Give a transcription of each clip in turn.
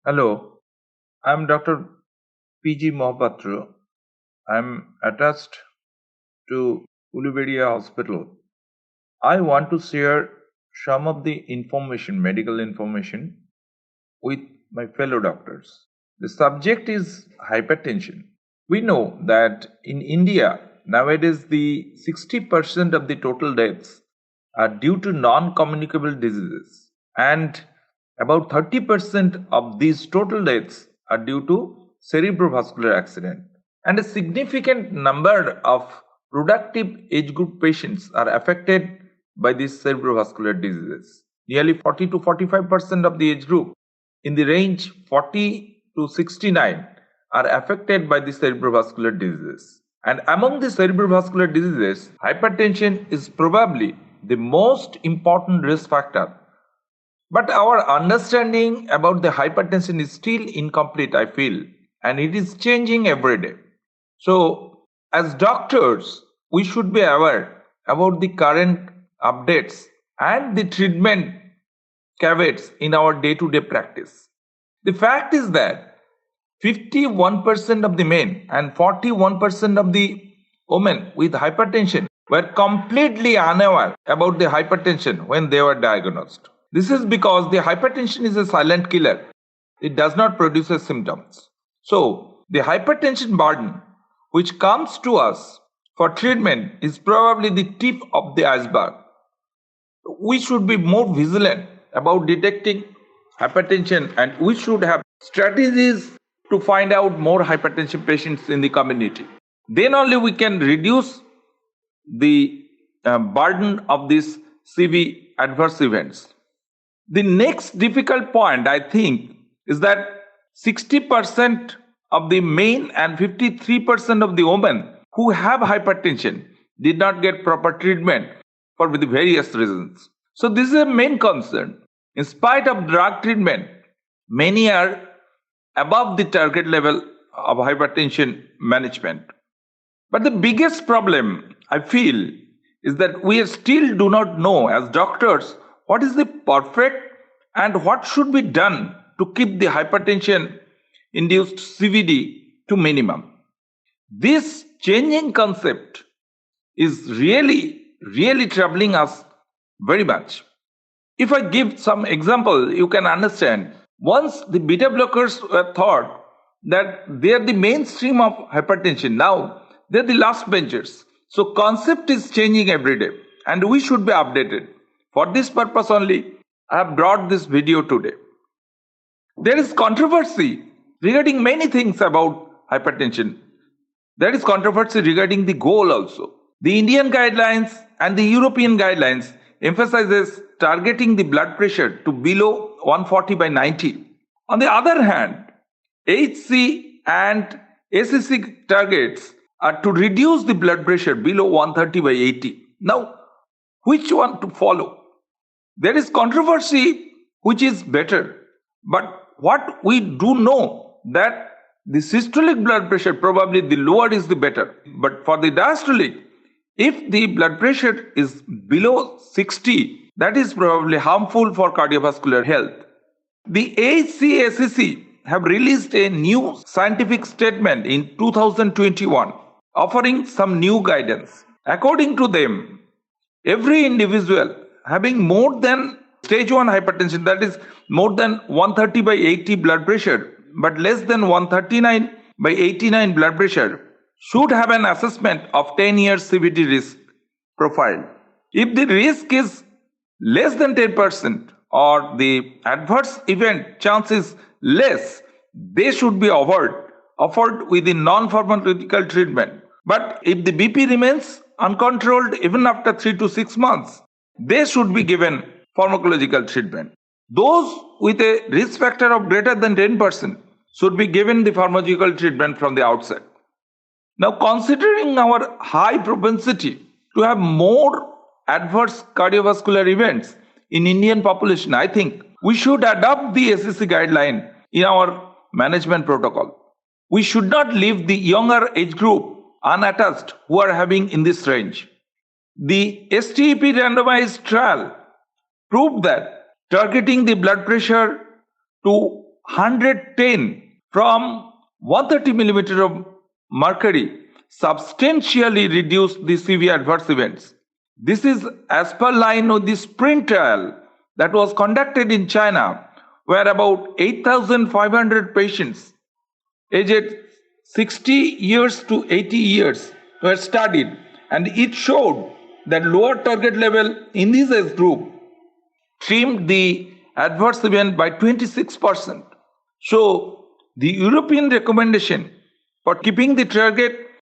Hello, I'm Dr. PG Mahapatra. I'm attached to Uluberia Hospital. I want to share some of the information, medical information, with my fellow doctors. The subject is hypertension. We know that in India, nowadays, the 60% of the total deaths are due to non-communicable diseases, and about 30% of these total deaths are due to cerebrovascular accident. And a significant number of productive age group patients are affected by these cerebrovascular diseases. Nearly 40 to 45% of the age group in the range 40 to 69 are affected by the cerebrovascular diseases. And among the cerebrovascular diseases, hypertension is probably the most important risk factor. But our understanding about the hypertension is still incomplete, I feel, and it is changing every day. So, as doctors, we should be aware about the current updates and the treatment caveats in our day-to-day practice. The fact is that 51% of the men and 41% of the women with hypertension were completely unaware about the hypertension when they were diagnosed. This is because the hypertension is a silent killer. It does not produce symptoms. So, the hypertension burden which comes to us for treatment is probably the tip of the iceberg. We should be more vigilant about detecting hypertension, and we should have strategies to find out more hypertension patients in the community. Then only we can reduce the burden of these CV adverse events. The next difficult point, I think, is that 60% of the men and 53% of the women who have hypertension did not get proper treatment for the various reasons. So this is a main concern. In spite of drug treatment, many are above the target level of hypertension management. But the biggest problem, I feel, is that we still do not know as doctors what is the perfect and what should be done to keep the hypertension induced CVD to minimum. This changing concept is really troubling us very much. If I give some example, you can understand. Once the beta blockers were thought that they are the mainstream of hypertension. Now they are the last benchers. So concept is changing every day and we should be updated. For this purpose only, I have brought this video today. There is controversy regarding many things about hypertension. There is controversy regarding the goal also. The Indian guidelines and the European guidelines emphasizes targeting the blood pressure to below 140/90. On the other hand, HC and ACC targets are to reduce the blood pressure below 130/80. Now, which one to follow? There is controversy which is better, but what we do know that the systolic blood pressure probably the lower is the better, but for the diastolic, if the blood pressure is below 60, that is probably harmful for cardiovascular health. The AHC-ACC have released a new scientific statement in 2021 offering some new guidance. According to them, every individual having more than stage 1 hypertension, that is more than 130/80 blood pressure, but less than 139/89 blood pressure, should have an assessment of 10 years CVD risk profile. If the risk is less than 10% or the adverse event chance is less, they should be offered with the non-pharmacological treatment. But if the BP remains uncontrolled even after 3 to 6 months, they should be given pharmacological treatment. Those with a risk factor of greater than 10% should be given the pharmacological treatment from the outset. Now, considering our high propensity to have more adverse cardiovascular events in Indian population, I think we should adopt the ACC guideline in our management protocol. We should not leave the younger age group unattached who are having in this range. The STEP randomized trial proved that targeting the blood pressure to 110 from 130 millimeter of mercury substantially reduced the severe adverse events. This is as per line of the sprint trial that was conducted in China, where about 8,500 patients aged 60 years to 80 years were studied, and it showed that lower target level in this age group trimmed the adverse event by 26%. So, the European recommendation for keeping the target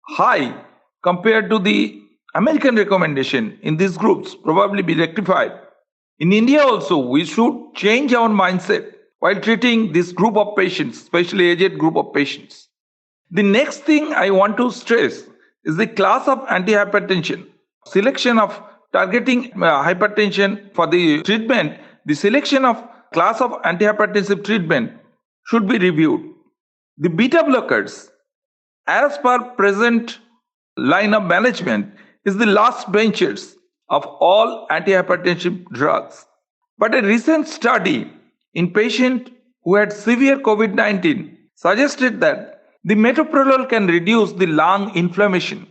high compared to the American recommendation in these groups probably be rectified. In India also, we should change our mindset while treating this group of patients, especially aged group of patients. The next thing I want to stress is the class of antihypertension. Selection of targeting hypertension for the treatment, the selection of class of antihypertensive treatment should be reviewed. The beta blockers, as per present line of management, is the last benches of all antihypertensive drugs. But a recent study in patients who had severe COVID-19 suggested that the metoprolol can reduce the lung inflammation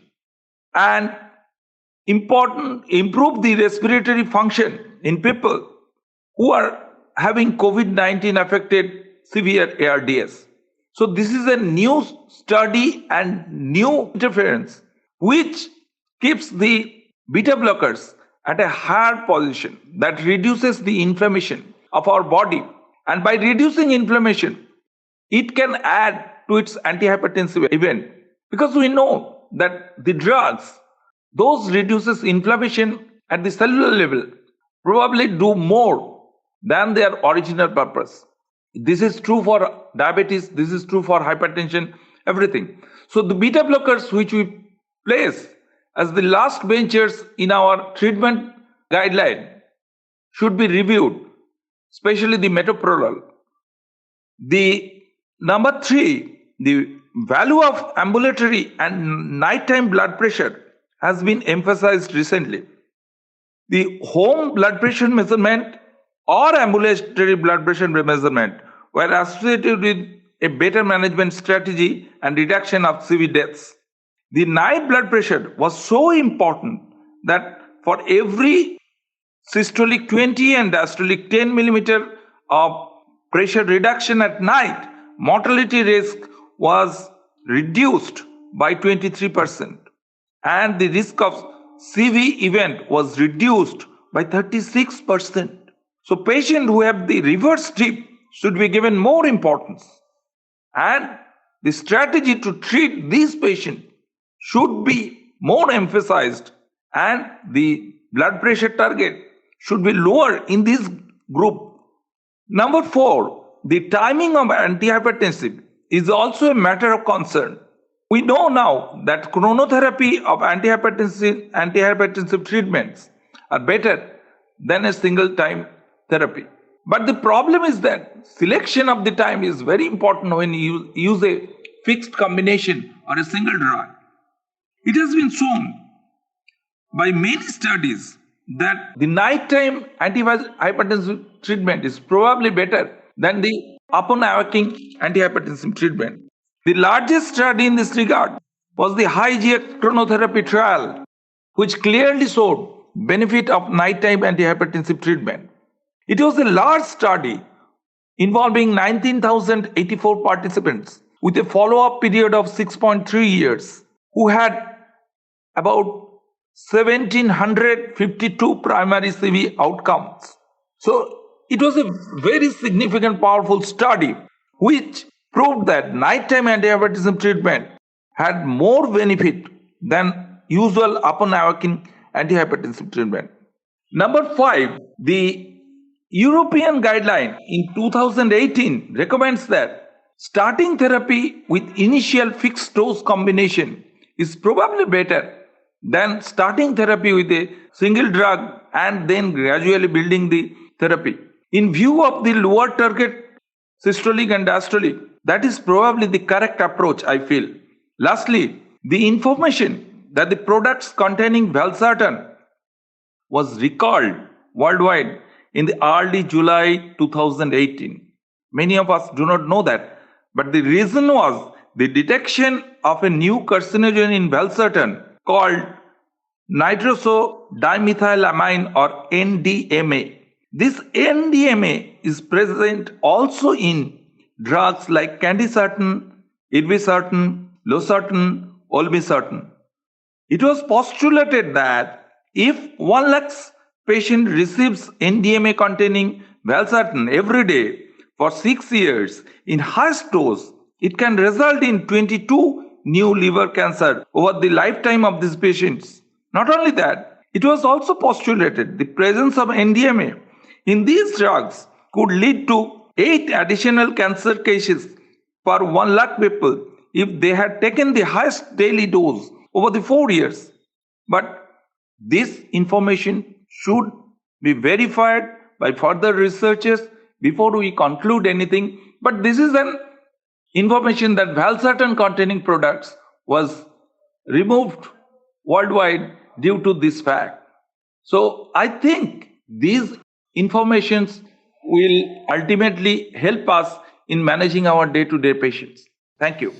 and improve the respiratory function in people who are having COVID-19 affected severe ARDS. So this is a new study and new interference which keeps the beta blockers at a higher position that reduces the inflammation of our body, and by reducing inflammation it can add to its antihypertensive event, because we know that the drugs those reduces inflammation at the cellular level probably do more than their original purpose. This is true for diabetes, this is true for hypertension, everything. So the beta blockers which we place as the last benchers in our treatment guideline should be reviewed, especially the metoprolol. The number 3, the value of ambulatory and nighttime blood pressure has been emphasized recently. The home blood pressure measurement or ambulatory blood pressure measurement were associated with a better management strategy and reduction of CV deaths. The night blood pressure was so important that for every systolic 20 and diastolic 10 millimeter of pressure reduction at night, mortality risk was reduced by 23%, and the risk of CV event was reduced by 36%. So patients who have the reverse strip should be given more importance, and the strategy to treat these patients should be more emphasized, and the blood pressure target should be lower in this group. Number 4, the timing of antihypertensive is also a matter of concern. We know now that chronotherapy of antihypertensive treatments are better than a single time therapy. But the problem is that selection of the time is very important when you use a fixed combination or a single drug. It has been shown by many studies that the nighttime antihypertensive treatment is probably better than the upon awakening antihypertensive treatment. The largest study in this regard was the high-GX chronotherapy trial, which clearly showed benefit of nighttime antihypertensive treatment. It was a large study involving 19,084 participants with a follow-up period of 6.3 years who had about 1,752 primary CV outcomes. So it was a very significant, powerful study which proved that nighttime antihypertensive treatment had more benefit than usual upon awakening antihypertensive treatment. Number 5, the European guideline in 2018 recommends that starting therapy with initial fixed dose combination is probably better than starting therapy with a single drug and then gradually building the therapy. In view of the lower target systolic and diastolic, that is probably the correct approach, I feel. Lastly, the information that the products containing valsartan was recalled worldwide in the early July 2018. Many of us do not know that. But the reason was the detection of a new carcinogen in valsartan called nitrosodimethylamine or NDMA. This NDMA is present also in drugs like candesartan, irbesartan, losartan, olmesartan. It was postulated that if 1 lakh patient receives NDMA containing valsartan every day for 6 years in highest dose, it can result in 22 new liver cancer over the lifetime of these patients. Not only that, it was also postulated the presence of NDMA in these drugs could lead to 8 additional cancer cases per 1 lakh people if they had taken the highest daily dose over the 4 years. But this information should be verified by further researchers before we conclude anything. But this is an information that valsartan containing products was removed worldwide due to this fact. So I think these informations will ultimately help us in managing our day-to-day patients. Thank you.